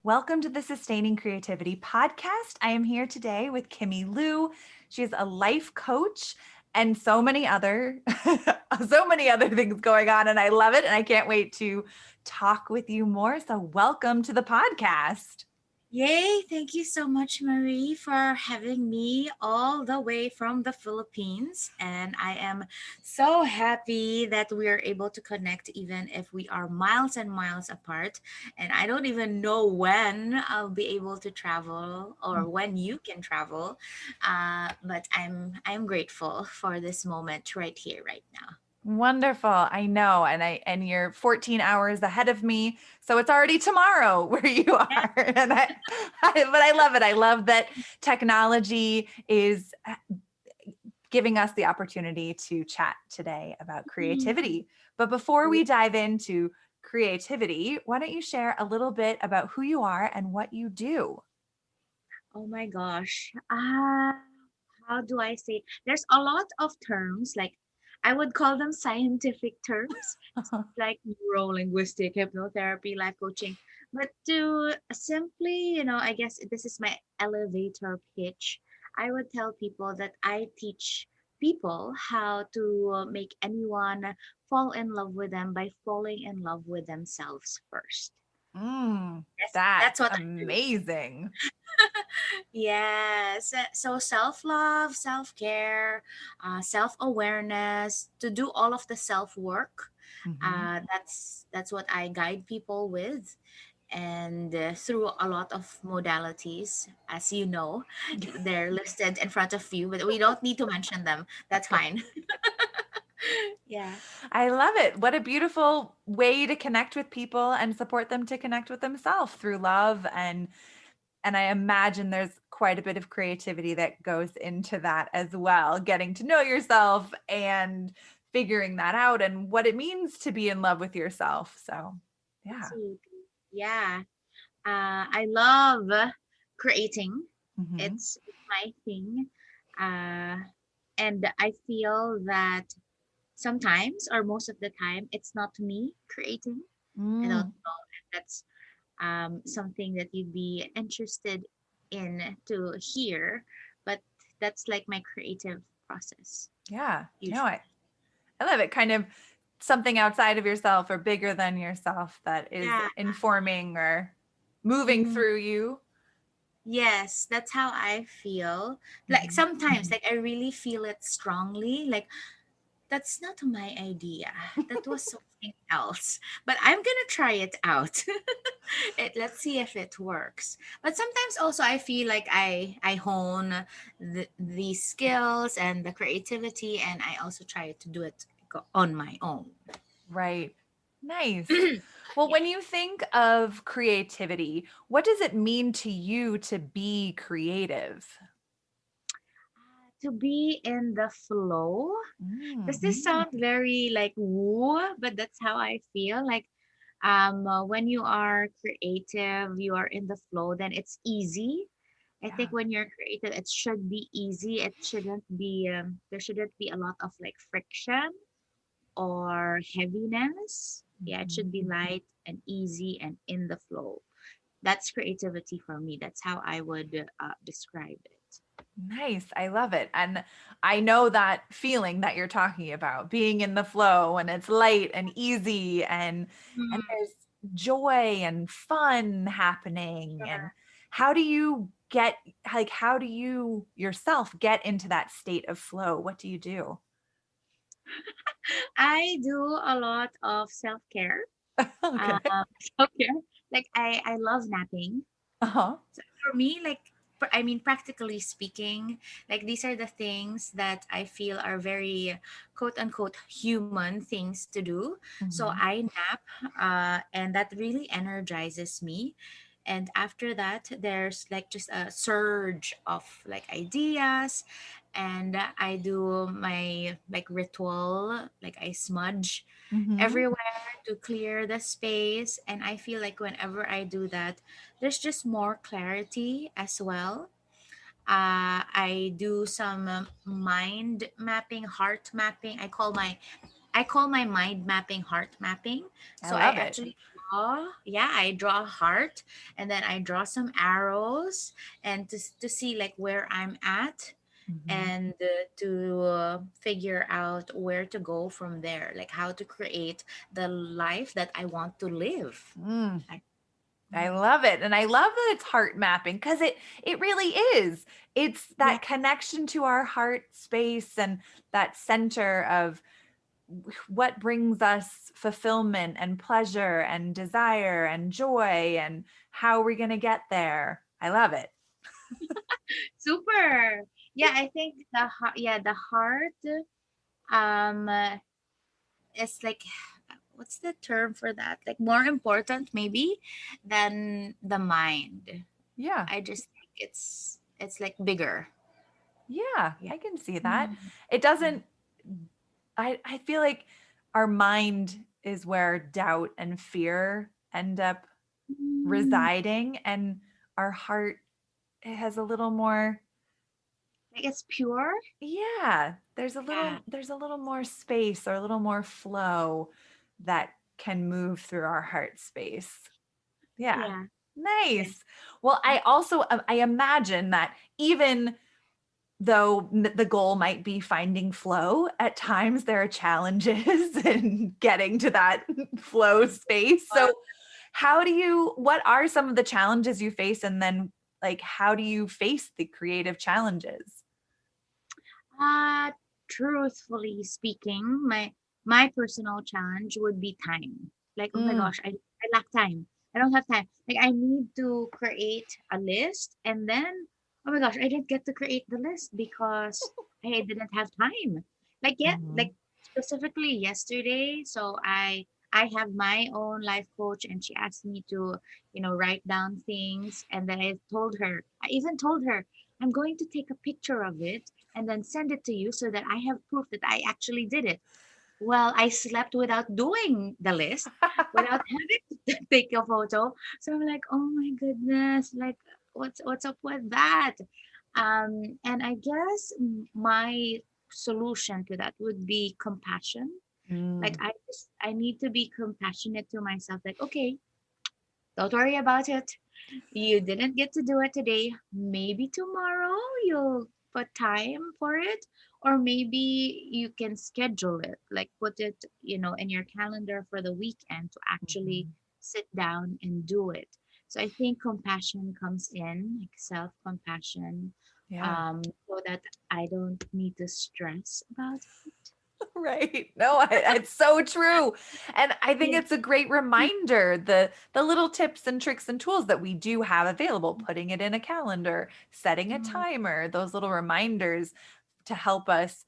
Welcome to the Sustaining Creativity podcast. I am here today with Kimilu. She's a life coach and so many other things going on, and I love it, and I can't wait to talk with you more. So welcome to the podcast. Yay! Thank you so much, Marie, for having me all the way from the Philippines. And I am so happy that we are able to connect, even if we are miles and miles apart. And I don't even know when I'll be able to travel or when you can travel. But I'm grateful for this moment right here, right now. Wonderful. I know. And you're 14 hours ahead of me. So it's already tomorrow where you are. And but I love it. I love that technology is giving us the opportunity to chat today about creativity. But before we dive into creativity, why don't you share a little bit about who you are and what you do? Oh my gosh. How do I say? There's a lot of terms, like I would call them scientific terms, like neuro-linguistic, hypnotherapy, life coaching. But to simply, I guess this is my elevator pitch. I would tell people that I teach people how to make anyone fall in love with them by falling in love with themselves first. That's That's what I do. amazing. Yes. So self-love, self-care, self-awareness, to do all of the self-work. Mhm. That's what I guide people with. And through a lot of modalities, as you know, they're listed in front of you, but we don't need to mention them. That's fine. Yeah. I love it. What a beautiful way to connect with people and support them to connect with themselves through love, and I imagine there's quite a bit of creativity that goes into that as well, getting to know yourself and figuring that out and what it means to be in love with yourself. So, yeah. Absolutely. Yeah. I love creating. Mhm. It's my thing. Uh, and I feel that sometimes or most of the time it's not me creating. I don't Mm, know if that's something that you'd be interested in to hear, but that's like my creative process yeah. No, usually. I love it. Kind of something outside of yourself or bigger than yourself that is Yeah. informing or moving Mhm. through you. Yes, that's how I feel. Like Mhm. sometimes, like I really feel it strongly. Like that's not my idea. That was something else. But I'm gonna try it out. Let's see if it works. But sometimes also I feel like I hone the skills and the creativity, and I also try to do it on my own. Right. Nice. Well, when you think of creativity, what does it mean to you to be creative? To be in the flow. Does Mm, this sound very like woo? But that's how I feel. Like when you are creative, you are in the flow, then it's easy. I think yeah. when you're creative, it should be easy. It shouldn't be there shouldn't be a lot of like friction or heaviness. Yeah, it Mhm. should be light and easy and in the flow. That's creativity for me. That's how I would describe it. Nice. I love it. And I know that feeling that you're talking about, being in the flow and it's light and easy and Mm, there's joy and fun happening. And sure. how do you get how do you yourself get into that state of flow? What do you do? I do a lot of self care. Okay. Self care. Like I love napping. Uh-huh. So for me, like, I mean, practically speaking, like these are the things that I feel are very quote unquote human things to do. So Mhm. I nap, and that really energizes me. And after that, there's like just a surge of like ideas, and I do my like ritual, like I smudge Mhm. everywhere to clear the space. And I feel like whenever I do that, there's just more clarity as well. I do some mind mapping, heart mapping. I call my mind mapping heart mapping. I So I love it. actually I draw a heart, and then I draw some arrows, and to see like where I'm at, Mhm. and to figure out where to go from there, like how to create the life that I want to live. Mm. Like, I love it. And I love that it's heart mapping because it really is. It's yeah, that connection to our heart space and that center of what brings us fulfillment and pleasure and desire and joy and how we're going to get there. I love it. super. Yeah, I think the heart um is like, what's the term for that? Like more important maybe than the mind. Yeah. I just think it's like bigger. Yeah, Yeah. I can see that. Mm. It doesn't I feel like our mind is where doubt and fear end up Mm. residing, and our heart, it has a little more, Like it's pure. yeah, Yeah. there's a little more space or a little more flow that can move through our heart space. Yeah. Yeah. Yeah. Nice. Well, I also I imagine that even though the goal might be finding flow, at times there are challenges in getting to that flow space. So what are some of the challenges you face? And then like, how do you face the creative challenges? Uh, Truthfully speaking, my personal challenge would be time. Like, oh my Mm, gosh, I lack time. I don't have time. Like, I need to create a list, and then, oh my gosh, I didn't get to create the list because I didn't have time. Like, yeah, mhm, like specifically yesterday. So I have my own life coach, and she asked me to, write down things, and then I even told her, I'm going to take a picture of it and then send it to you so that I have proof that I actually did it. Well, I slept without doing the list, without having to take a photo. So I'm like, oh my goodness, like what's up with that? And I guess my solution to that would be compassion. Like mm. I need to be compassionate to myself. Like, okay, don't worry about it. You didn't get to do it today. Maybe tomorrow you'll put time for it, or maybe you can schedule it, like put it, in your calendar for the weekend to actually Mhm. sit down and do it. So I think compassion comes in, like self compassion, Yeah. so that I don't need to stress about it. Right. No, it's so true. And I think Yeah. it's a great reminder, the little tips and tricks and tools that we do have available, putting it in a calendar, setting a Mm, timer, those little reminders to help us,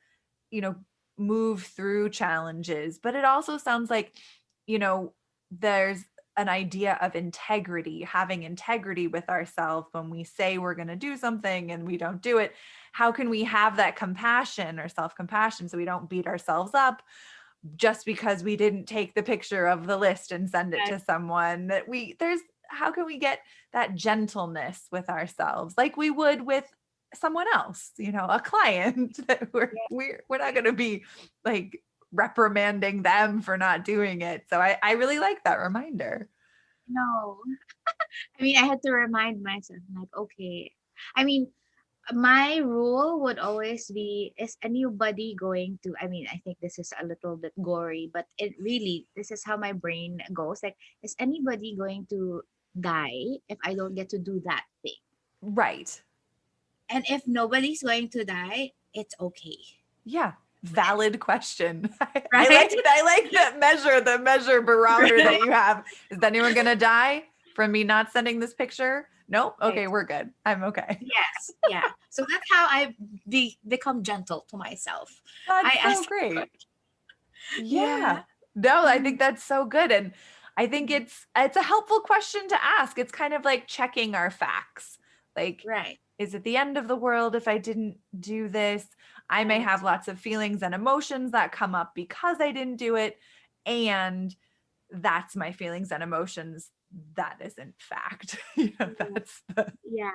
you know, move through challenges. But it also sounds like, you know, there's an idea of integrity, having integrity with ourselves when we say we're going to do something and we don't do it. How can we have that compassion or self compassion so we don't beat ourselves up just because we didn't take the picture of the list and send it yeah, to someone? That there's, how can we get that gentleness with ourselves like we would with someone else, a client that we're not going to be like reprimanding them for not doing it. So I really like that reminder. no. I mean, I had to remind myself, like, okay. I mean, my rule would always be, is anybody going to, I mean, I think this is a little bit gory, but it really, this is how my brain goes. Like, is anybody going to die if I don't get to do that thing? Right. And if nobody's going to die, it's okay. Yeah. Valid question. I Right? like it. I like that measure, the measure barometer that you have. Is anyone going to die from me not sending this picture? Nope. Okay, Right. we're good. I'm okay. Yes. Yeah. So that's how I become gentle to myself. That's I so ask, great. yeah. Yeah. No, I Mm, think that's so good. And I think mm, it's a helpful question to ask. It's kind of like checking our facts. Like, right. is it the end of the world if I didn't do this? I may Right. have lots of feelings and emotions that come up because I didn't do it. And that's my feelings and emotions. That isn't fact. Mm, That's the, yeah.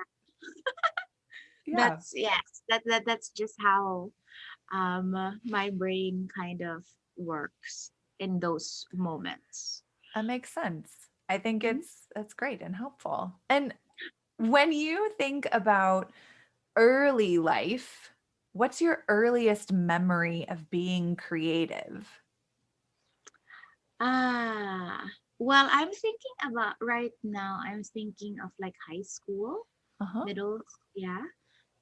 yeah, Yes, that's just how my brain kind of works in those moments. that makes sense. I think Mhm. it's great and helpful. And when you think about early life, what's your earliest memory of being creative? Ah, well, I'm thinking about right now, I'm thinking of like high school, Uh-huh. middle, yeah.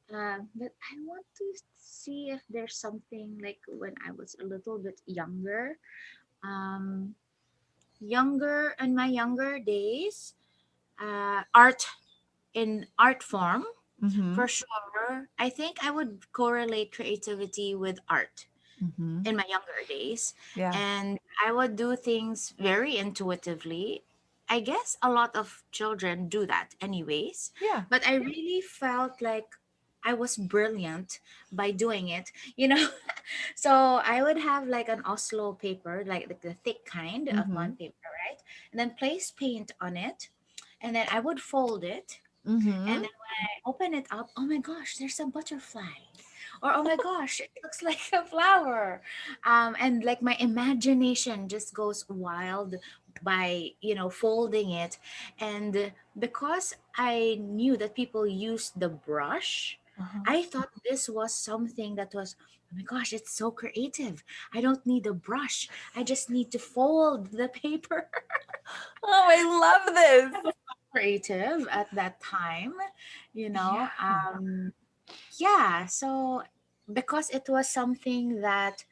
But I want to see if there's something like when I was a little bit younger. Um, younger in my younger days, art in art form Mm-hmm. for sure. I think I would correlate creativity with art Mm-hmm. in my younger days, Yeah. and I would do things very intuitively. I guess a lot of children do that anyways, Yeah. but I really felt like I was brilliant by doing it, you know. So I would have like an Oslo paper, like the thick kind of Mm-hmm. bond paper, right? And then place paint on it, and then I would fold it, Mm-hmm. and then when I open it up, oh my gosh, there's a butterfly. Or oh my gosh, it looks like a flower. And like my imagination just goes wild by, folding it. And because I knew that people use the brush, Uh-huh. I thought this was something that was, oh my gosh, it's so creative. I don't need a brush. I just need to fold the paper. Oh, I love this. Creative at that time, Yeah. yeah. So because it was something that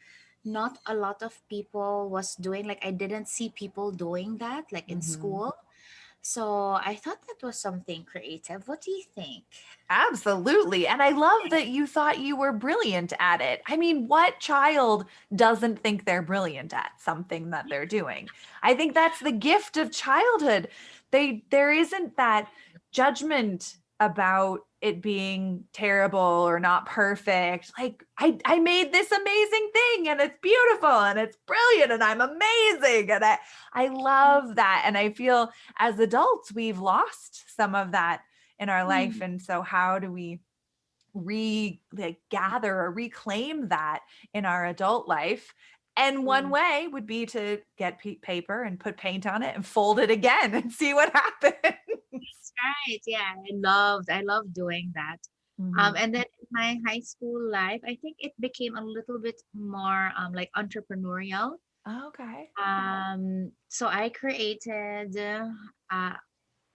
not a lot of people was doing, like I didn't see people doing that like in Mm-hmm. school, so I thought that was something creative. What do you think? Absolutely. And I love that you thought you were brilliant at it. I mean, what child doesn't think they're brilliant at something that they're doing? I think that's the gift of childhood. There isn't that judgment about it being terrible or not perfect. Like I made this amazing thing and it's beautiful and it's brilliant and I'm amazing. And I love that. And I feel as adults, we've lost some of that in our life. Mm, And so how do we gather or reclaim that in our adult life? And one mm. way would be to get paper and put paint on it and fold it again and see what happens. That's right. Yeah, I loved doing that. Mhm. And then in my high school life, I think it became a little bit more like entrepreneurial. Okay. So I created uh,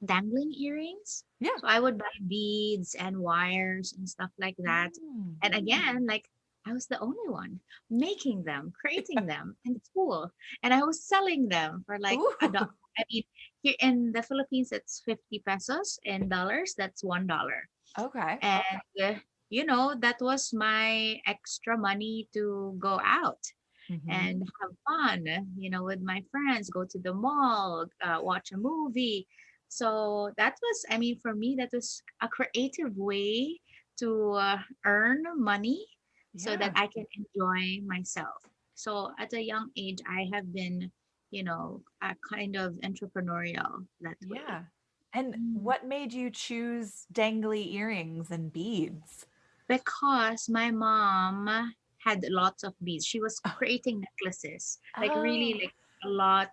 dangling earrings. Yeah. So I would buy beads and wires and stuff like that. Mm. And again, like I was the only one making them, creating them in school. And I was selling them for like a Ooh. dollar. I mean, here in the Philippines, it's 50 pesos. In dollars, that's $1. Okay. And, that was my extra money to go out Hmm. and have fun, with my friends, go to the mall, watch a movie. So that was, I mean, for me, that was a creative way to earn money so that Yeah. I can enjoy myself. So at a young age, I have been, kind of entrepreneurial that way. Yeah. And Mm. what made you choose dangly earrings and beads? Because my mom had lots of beads. She was creating necklaces, like really Oh, like a lot,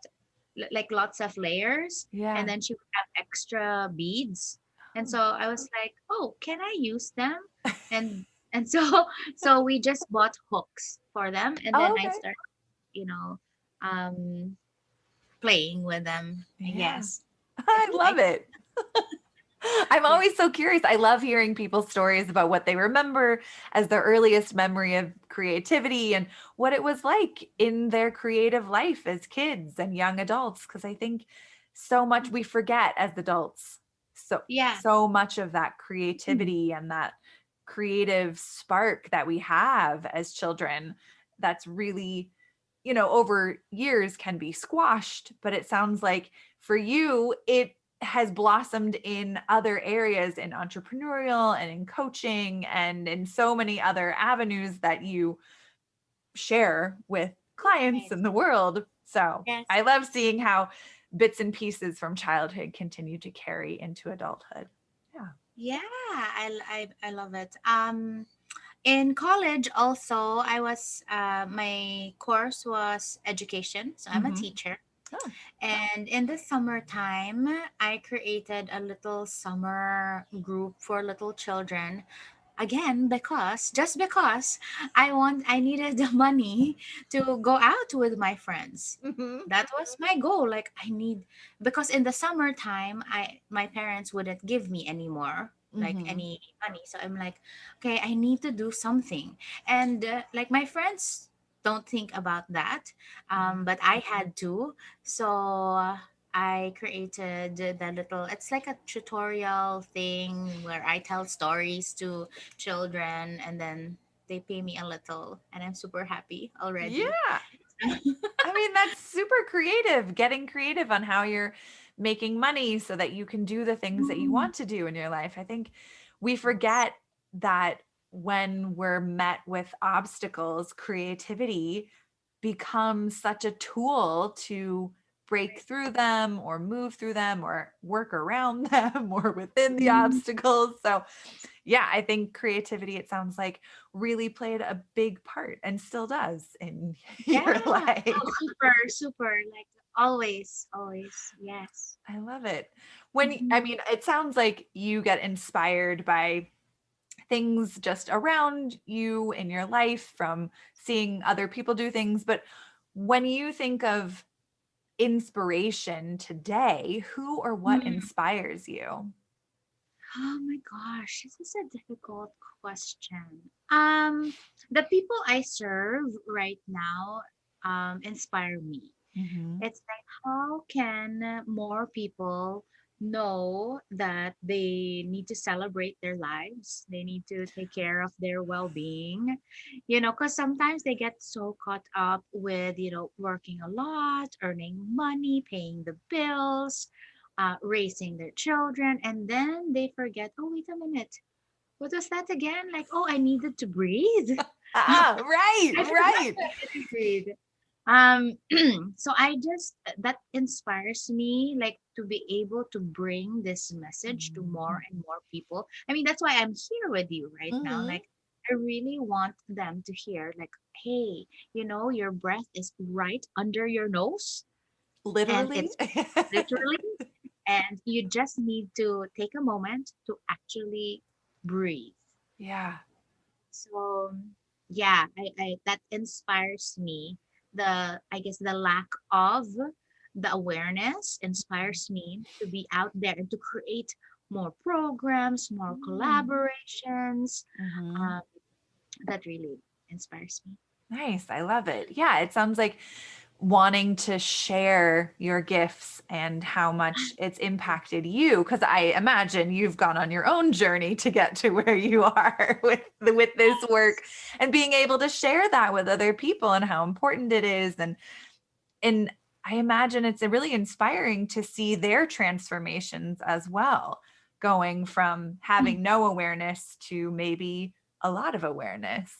like lots of layers, and yeah. then she would have extra beads. And so I was like, "Oh, can I use them?" And so so we just bought hooks for them, and then Oh, I okay. started, you know, um, playing with them. I Yeah. guess. I love it. I'm Yeah. always so curious. I love hearing people's stories about what they remember as their earliest memory of creativity and what it was like in their creative life as kids and young adults. Because I think so much we forget as adults. Yeah. So much of that Mm. creativity and that creative spark that we have as children that's really, over years can be squashed. But it sounds like for you, it has blossomed in other areas in entrepreneurial and in coaching and in so many other avenues that you share with clients Right. in the world. So Yes. I love seeing how bits and pieces from childhood continue to carry into adulthood. Yeah. Yeah, I love it. In college, also, my course was education, so I'm a Hmm. teacher. Oh. And in the summertime, I created a little summer group for little children. Again, just because I needed the money to go out with my friends. Mhm. That was my goal. Like I need, because in the summertime, my parents wouldn't give me anymore like Mhm. any money. So I'm like, okay, I need to do something. And like my friends don't think about that, Mhm. but I had to. So I created the little, it's like a tutorial thing where I tell stories to children, and then they pay me a little, and I'm super happy already. Yeah. I mean, that's super creative, getting creative on how you're making money so that you can do the things that you Mm, want to do in your life. I think we yes. forget that when we're met with obstacles, creativity becomes such a tool to break through them or move through them or work around them or within the Mm, obstacles. So, yeah, I think creativity, it sounds like, really played a big part and still does in yeah. your life. Oh, super, super. Like always, always. Yes. I love it. When, I Mhm. mean, it sounds like you get inspired by things just around you in your life from seeing other people do things. But when you think of inspiration today, who or what Mm. inspires you? Oh my gosh, this is a difficult question. The people I serve right now inspire me. Hmm. It's like, how can more people know that they need to celebrate their lives? They need to take care of their well being, because sometimes they get so caught up with, working a lot, earning money, paying the bills, raising their children, and then they forget, oh, wait a minute. What was that again? Like, oh, I needed to breathe. Ah, right, I forgot right. that I didn't breathe. Um, so I just that inspires me, like to be able to bring this message to more and more people. I mean, that's why I'm here with you right now. Hmm. Like, I really want them to hear, like, hey, your breath is right under your nose, and Literally. it's literally, and you just need to take a moment to actually breathe. Yeah. So yeah, I that inspires me. I guess the lack of the awareness inspires me to be out there and to create more programs, more collaborations. Mm-hmm. Um, that really inspires me. Nice. I love it. Yeah, it sounds like wanting to share your gifts and how much it's impacted you, because I imagine you've gone on your own journey to get to where you are with this work, and being able to share that with other people and how important it is. And I imagine it's really inspiring to see their transformations as well, going from having no awareness to maybe a lot of awareness.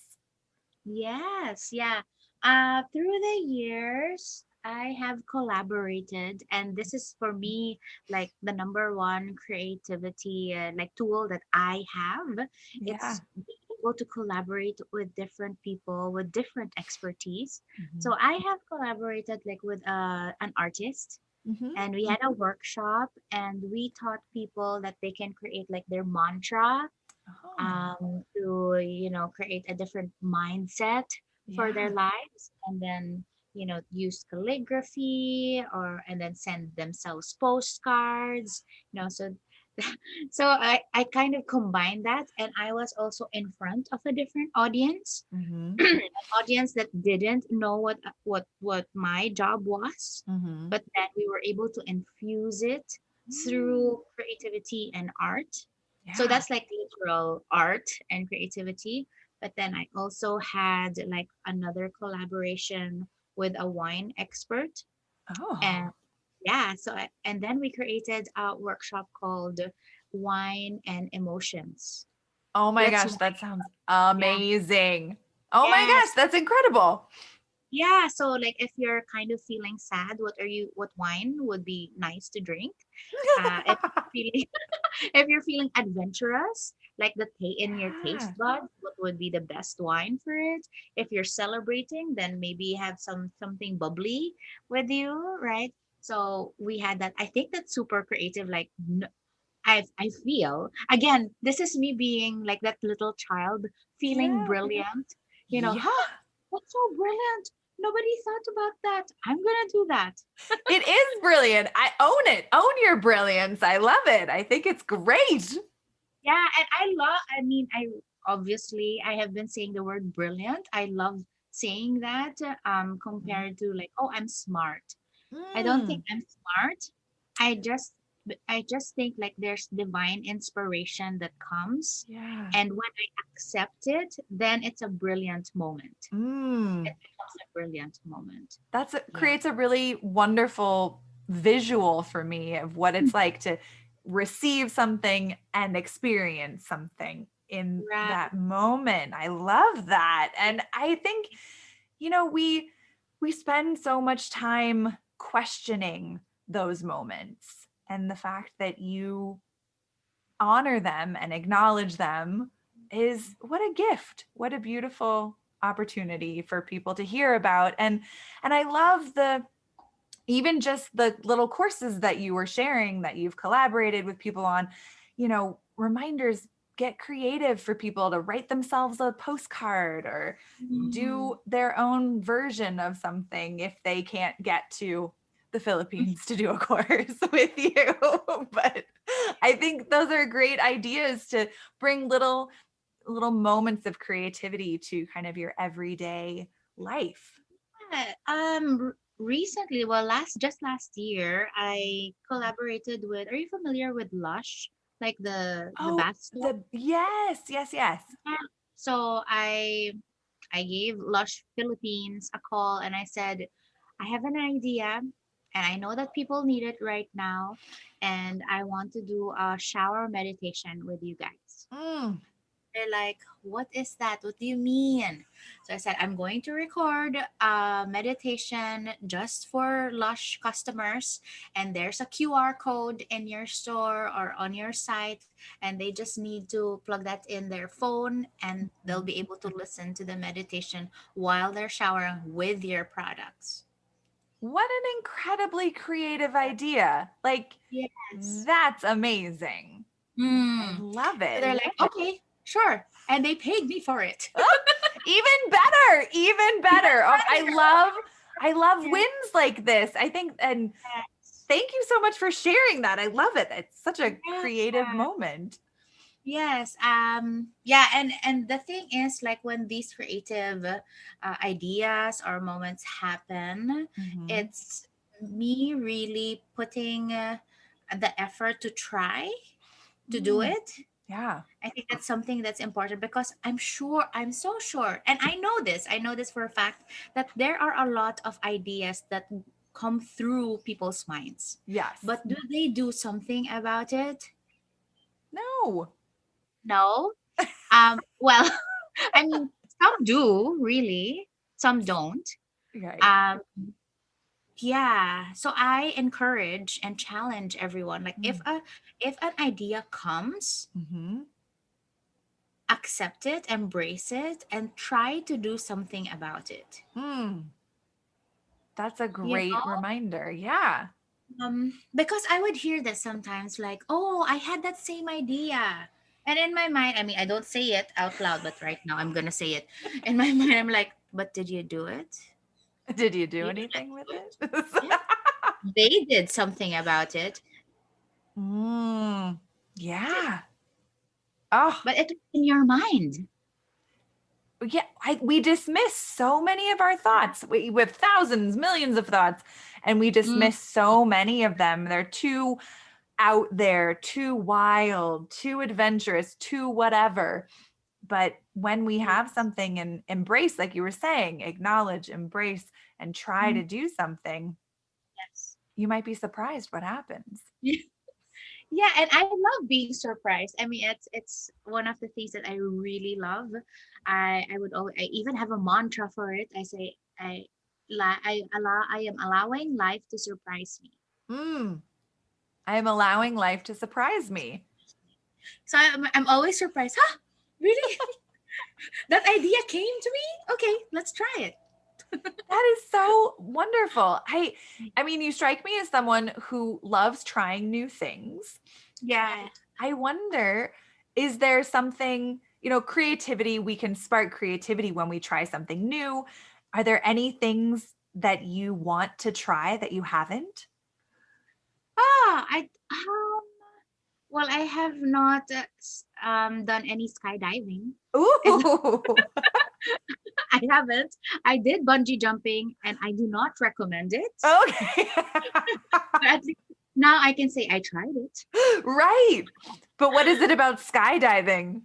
Yes, yeah. Through the years, I have collaborated, and this is for me like the number one creativity like tool that I have. Yeah. It's being able to collaborate with different people with different expertise. So Mhm. I have collaborated like with an artist, Mhm. and we had a workshop, and we taught people that they can create like their mantra, Oh, to create a different mindset for their yeah. lives, and then use calligraphy, or and then send themselves postcards, so so I kind of combined that, and I was also in front of a different audience, Mhm. an audience that didn't know what my job was, Mhm. but then we were able to infuse it Mm. through creativity and art. So Yeah. that's like literal art and creativity. But then I also had like another collaboration with a wine expert. And Oh. yeah, and then we created a workshop called Wine and Emotions. Oh my Let's gosh, wine. that sounds Yeah. amazing. Oh my gosh, Yes. that's incredible. Yeah, so like if you're kind of feeling sad, what wine would be nice to drink? If you're feeling if you're feeling adventurous, like in your taste Yeah. buds, what would be the best wine for it? If you're celebrating, then maybe have something bubbly with you, right? So we had that. I think that's super creative. Like I feel again, this is me being like that little child feeling Yeah. brilliant. Yeah. That's so brilliant. Nobody thought about that. I'm gonna do that. It is brilliant. I own it. Own your brilliance. I love it. I think it's great. Yeah, and I mean, I have been saying the word brilliant. I love saying that compared to like, oh, I'm smart. I don't think Mm, I'm smart. I just I just think like there's divine inspiration that comes, yeah. and when I accept it, then it's a brilliant moment. Mm. It becomes a brilliant moment. Yeah. Creates a really wonderful visual for me of what it's like to receive something and experience something in Right. that moment. I love that. And I think, we spend so much time questioning those moments, and the fact that you honor them and acknowledge them is what a gift. What a beautiful opportunity for people to hear about. And I love the even just the little courses that you were sharing that you've collaborated with people on, reminders. Get creative for people to write themselves a postcard or Mm. do their own version of something if they can't get to the Philippines to do a course with you. But I think those are great ideas to bring little moments of creativity to kind of your everyday life. Yeah, recently, well, last year, I collaborated with. Are you familiar with Lush, like the Oh, bath store? yes, yes, yes. Yeah. So I gave Lush Philippines a call and I said, I have an idea and I know that people need it right now, and I want to do a shower meditation with you guys. Mm, They're like, what is that? What do you mean? So I said, I'm going to record a meditation just for Lush customers. And there's a QR code in your store or on your site. And they just need to plug that in their phone and they'll be able to listen to the meditation while they're showering with your products. what an incredibly creative idea. Like, Yes. that's amazing. I Hmm. love So it. they're like, okay, sure. And they paid me for it. Oh, even better, even Even better. Oh, better. I love Yes. wins like this. I think, and thank you so much for sharing that. I love it. It's such a Yeah. creative moment. Yes. Yeah. And the thing is, like when these creative ideas or moments happen, Mhm. it's me really putting the effort to try to do Mm, it. yeah. I think that's something that's important because I'm sure, I'm so sure, and I know this for a fact that there are a lot of ideas that come through people's minds. Yes. But do they do something about it? No. No. Well, I mean, some do really, some don't. Right. Um, yeah. So I encourage and challenge everyone. Like Mm. if an idea comes, Mhm. accept it, embrace it, and try to do something about it. Mm. That's a You great know, reminder. Yeah. because I would hear that sometimes, like, "Oh, I had that same idea." And in my mind, I mean, I don't say it out loud, but right now I'm gonna say it. In my mind, I'm like, "But did you do it? Did you do You didn't anything with do it. it? Yeah, they did something about it, Mm. Yeah. Oh, but it was in your mind." yeah. We dismiss so many of our thoughts. We have thousands, millions of thoughts, and we Mm, dismiss so many of them. They're too out there, too wild, too adventurous, too whatever. But when we have yes. something and embrace, like you were saying, acknowledge, embrace, and try Mm, to do something, yes. you might be surprised what happens. Yeah, and I love being surprised. I mean, it's one of the things that I really love. I even have a mantra for it. I say I am allowing life to surprise me. Mm, I am allowing life to surprise me. So I'm always surprised. Huh? Really? That idea came to me? Okay, let's try it. That is so wonderful. I mean, you strike me as someone who loves trying new things. Yeah. I wonder, is there something, creativity, we can spark creativity when we try something new. Are there any things that you want to try that you haven't? I well, I have not done any skydiving. And Ooh. I haven't. I did bungee jumping, and I do not recommend it. Okay. But at least now I can say I tried it. Right. But what is it about skydiving?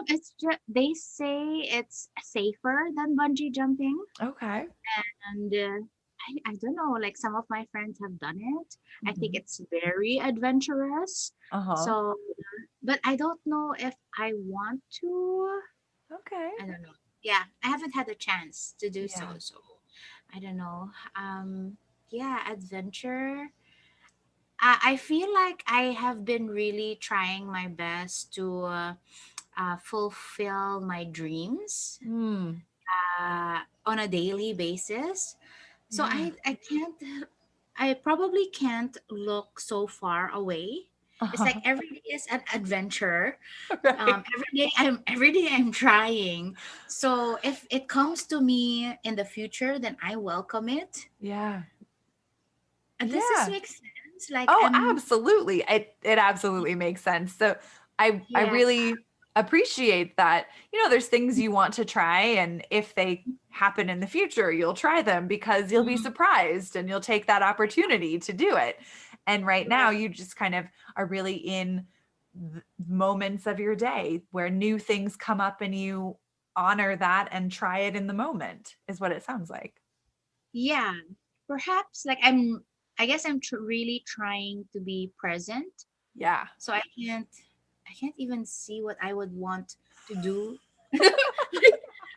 It's just they say it's safer than bungee jumping, Okay. and I don't know. Like some of my friends have done it. I think Mhm. it's very adventurous. Uh-huh. So, but I don't know if I want to. Okay. I don't know. Yeah, I haven't had a chance to do so. Yeah. So I don't know. Yeah, adventure. I feel like I have been really trying my best to fulfill my dreams Hmm. on a daily basis. So Yeah. I can't. I probably can't look so far away. It's like Uh-huh. every day is an adventure. Right. Every day I'm trying. So if it comes to me in the future, then I welcome it. Yeah. And does this Yeah. make sense? Like Oh, I'm absolutely. It absolutely makes sense. So I yeah. really appreciate that. There's things you want to try, and if they happen in the future, you'll try them because you'll be Mhm. surprised and you'll take that opportunity to do it. And right now Right. you just kind of are really in moments of your day where new things come up and you honor that and try it in the moment is what it sounds like. Yeah. Perhaps like I guess I'm really trying to be present. Yeah. So I can't even see what I would want to do.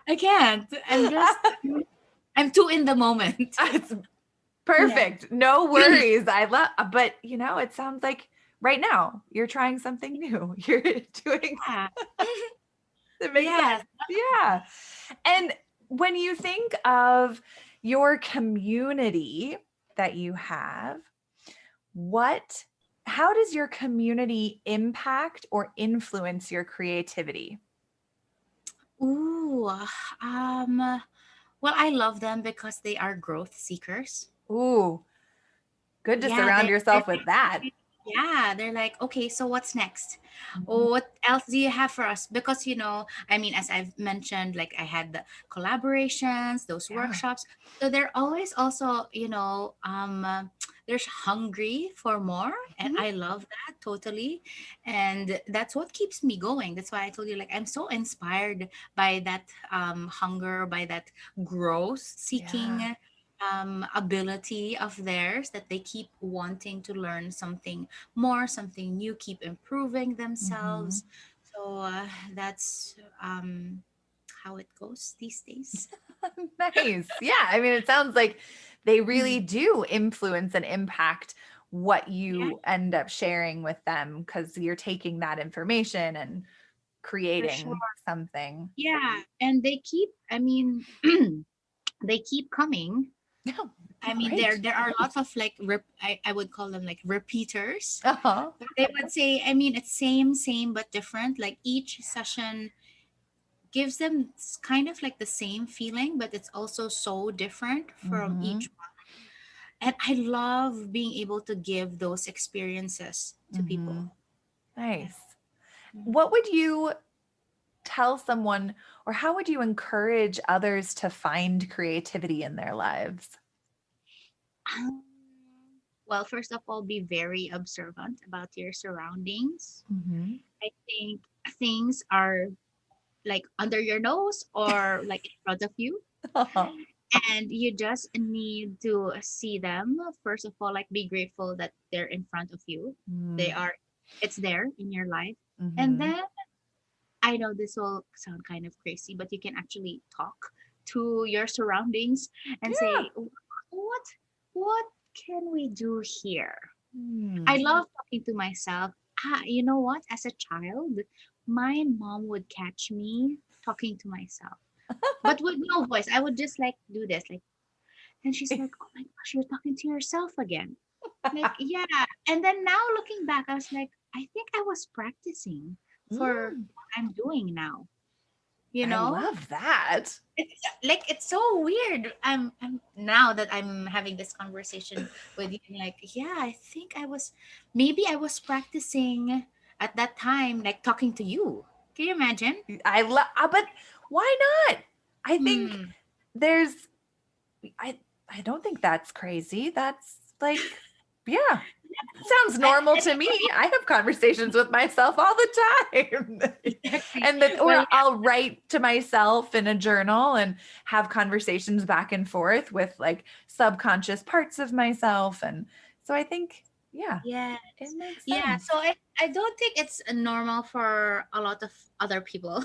I can't. I'm too in the moment. It's Yeah. perfect. No worries. I love, but it sounds like right now you're trying something new. You're doing, Yeah. it makes Yes. sense. Yeah. And when you think of your community that you have, what, how does your community impact or influence your creativity? Ooh. Um well, I love them because they are growth seekers. Ooh, good to Yeah, surround they're yourself with that. yeah, they're like, okay, so what's next? Mhm. Or what else do you have for us? Because I mean, as I've mentioned, like I had the collaborations, those Yeah. workshops. So they're always also, they're hungry for more, and Mhm. I love that totally. And that's what keeps me going. That's why I told you, like, I'm so inspired by that hunger, by that growth Yeah. seeking ability of theirs, that they keep wanting to learn something more, something new, keep improving Mhm. themselves. So that's how it goes these days. Nice. Yeah. I mean, it sounds like they really Mm. do influence and impact what Yeah, you end up sharing with them because you're taking that information and for sure. creating something. Yeah, and they keep. I mean, they keep coming. No, I mean, great. there are lots of like I would call them like repeaters. Uh-huh. They would say, I mean, it's same but different. Like each session gives them kind of like the same feeling, but it's also so different from Mm-hmm. each one. And I love being able to give those experiences to Mm-hmm. people. Yeah. Nice. Mhm. What would you tell someone, or how would you encourage others to find creativity in their lives? Um, well, first of all, be very observant about your surroundings. Mm-hmm. I think things are like under your nose or like in front of you, Uh-huh. and you just need to see them. First of all, like be grateful that they're in front of you. They Mm-hmm. are, it's there in your life. And Mm-hmm. then I know this will sound kind of crazy, but you can actually talk to your surroundings and Yeah. say, what what can we do here? I Hmm. love talking to myself. You know what? As a child, my mom would catch me talking to myself. but with no voice. I would just like do this, like, and she's like, "Oh my gosh, you're talking to yourself again." Like, yeah. And then now looking back, I was like, I think I was practicing for Mm, what I'm doing now. You I know, love that. it's like it's so weird. I'm now that I'm having this conversation with you, I'm like, yeah, I think maybe I was practicing at that time, like talking to you. Can you imagine? I love, but why not? I think Hmm. there's, I, I don't think that's crazy. That's like, yeah, sounds normal I to me. I have conversations with myself all the time. exactly. And that, Well, or I'll write to myself in a journal and have conversations back and forth with like subconscious parts of myself. And so I think, yeah, yes. it makes Yeah. sense. So I don't think it's normal for a lot of other people.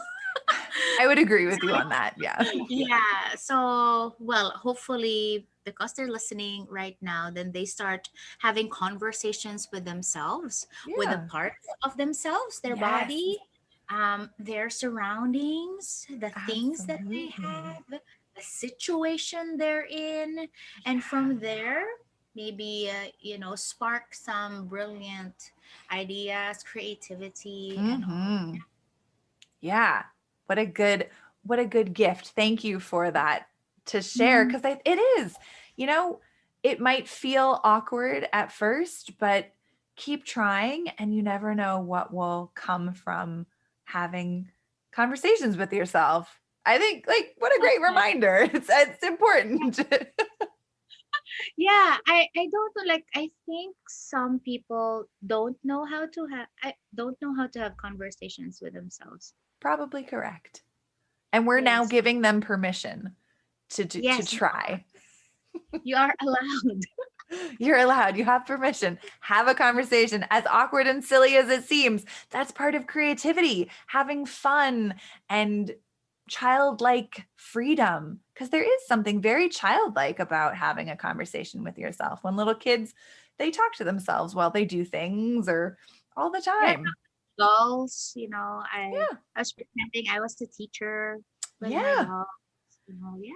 I would agree with you on that. Yeah. Yeah. So, well, hopefully, because they're listening right now, then they start having conversations with themselves, with the Yeah. parts of themselves, their Yes. body, their surroundings, the things that they Absolutely. have, the situation they're in. And Yeah. from there, maybe, spark some brilliant ideas, creativity, and all. Hmm. Yeah. What a good, what a good gift. Thank you for that to share. Mhm. Cause it is, you know, it might feel awkward at first, but keep trying and you never know what will come from having conversations with yourself. I think like what a great reminder. It's important. Yeah, I don't know, like I think some people don't know how to have conversations with themselves. Probably correct. And we're now Yes. giving them permission to Yes, try. you are allowed. You're allowed. You have permission. Have a conversation. As awkward and silly as it seems, that's part of creativity, having fun and childlike freedom. Because there is something very childlike about having a conversation with yourself. When little kids, they talk to themselves while they do things or all the Yeah, time. dolls, Yeah. I was pretending I was the teacher with my Yeah. dolls, yeah.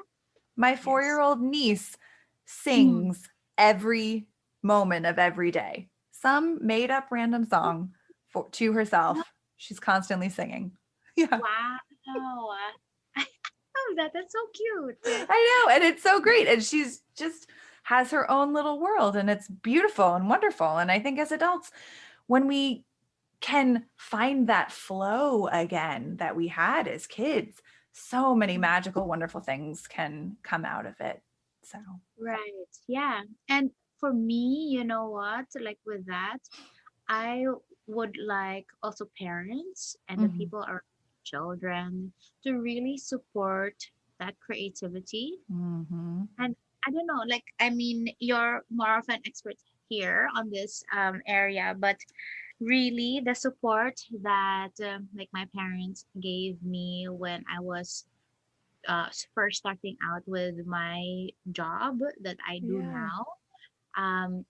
My Yes. 4-year-old niece Mm. sings every moment of every day. Some made up random song to herself. She's constantly singing. Yeah, Wow. I love that. That's so cute. I know. And it's so great. And she's just has her own little world and it's beautiful and wonderful. And I think as adults, when we can find that flow again that we had as kids, so many magical, wonderful things can come out of it. So, Right. Yeah. And for me, you know what? Like with that, I would like also parents and the mhm, people around children to really support that creativity. mhm. And I don't know, like, I mean, you're more of an expert here on this area, but really the support that like my parents gave me when I was first starting out with my job that I do Yeah. now,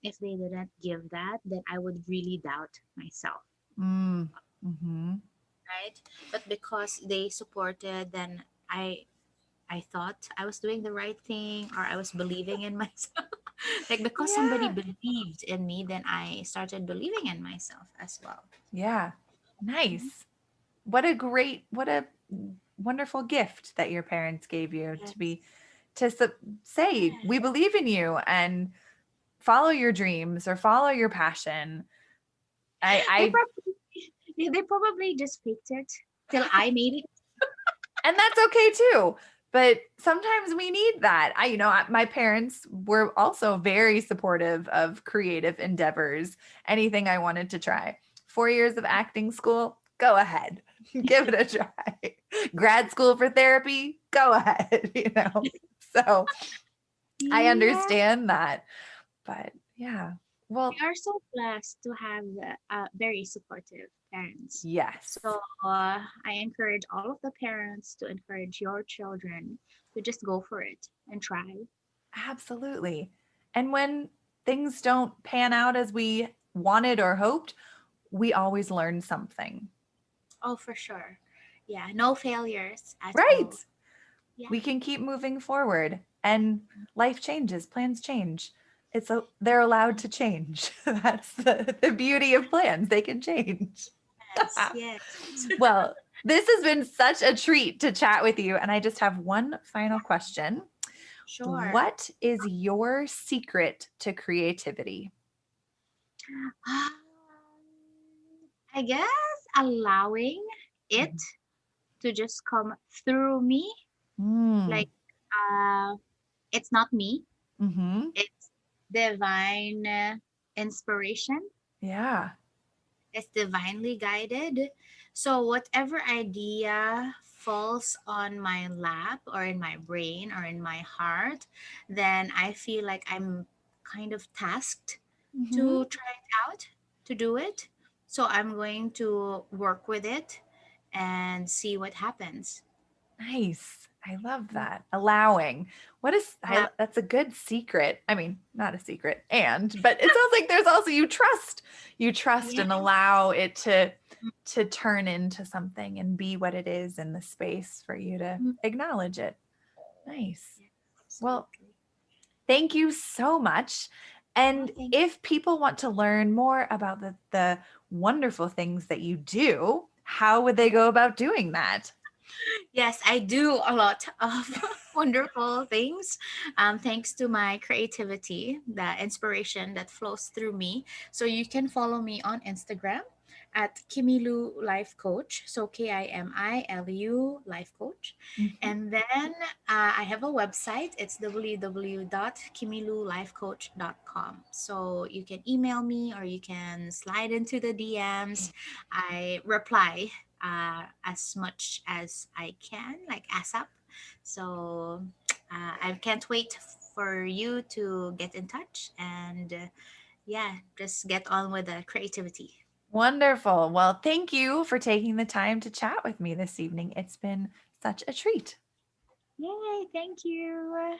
if they didn't give that, then I would really doubt myself, Mm. Mhm. right? But because they supported, then I thought I was doing the right thing or I was believing in myself. Like because somebody Yeah. believed in me, then I started believing in myself as well. Yeah. Mhm. Nice. What a wonderful gift that your parents gave you Yeah. to be to say we believe in you and follow your dreams or follow your passion. They I probably they probably just faked it till I made it. and that's okay too. But sometimes we need that. My parents were also very supportive of creative endeavors, anything I wanted to try. 4 years of acting school, go ahead, give it a try. Grad school for therapy, go ahead, So I Yeah. understand that. But yeah, We well, are so blessed to have very supportive parents. yes, So I encourage all of the parents to encourage your children to just go for it and try. absolutely. And when things don't pan out as we wanted or hoped, we always learn something, Oh, for sure. Yeah, no failures at right? all. we Yeah. can keep moving forward, and life changes, plans change. They're allowed to change. That's the beauty of plans. They can change. Yes. Yes. Well, this has been such a treat to chat with you. And I just have one final question. Sure. What is your secret to creativity? Um, I guess allowing it to just come through me. Mm. Like, it's not me, Hmm. it's divine inspiration. Yeah. It's divinely guided. So, whatever idea falls on my lap or in my brain or in my heart, then I feel like I'm kind of tasked Hmm. to try it out, to do it. So, I'm going to work with it and see what happens. Nice. I love that. Allowing. Allow- That's a good secret. I mean, not a secret, but it sounds like there's also you trust Yeah. and allow it to turn into something and be what it is in the space for you to Mhm. acknowledge it. Nice. Yeah, Well, absolutely. thank you so much. Oh, And thank if people want to learn more about the wonderful things that you do, how would they go about doing that? Yes, I do a lot of wonderful things. Thanks to my creativity, the inspiration that flows through me. So you can follow me on Instagram at Kimilu Life Coach. So Kimilu Life Coach. Mhm. And then I have a website. It's www.kimilulifecoach.com. So you can email me or you can slide into the DMs. I reply as much as I can, like ASAP. So I can't wait for you to get in touch and yeah, just get on with the creativity. Wonderful. Well, thank you for taking the time to chat with me this evening. It's been such a treat. Yay, thank you.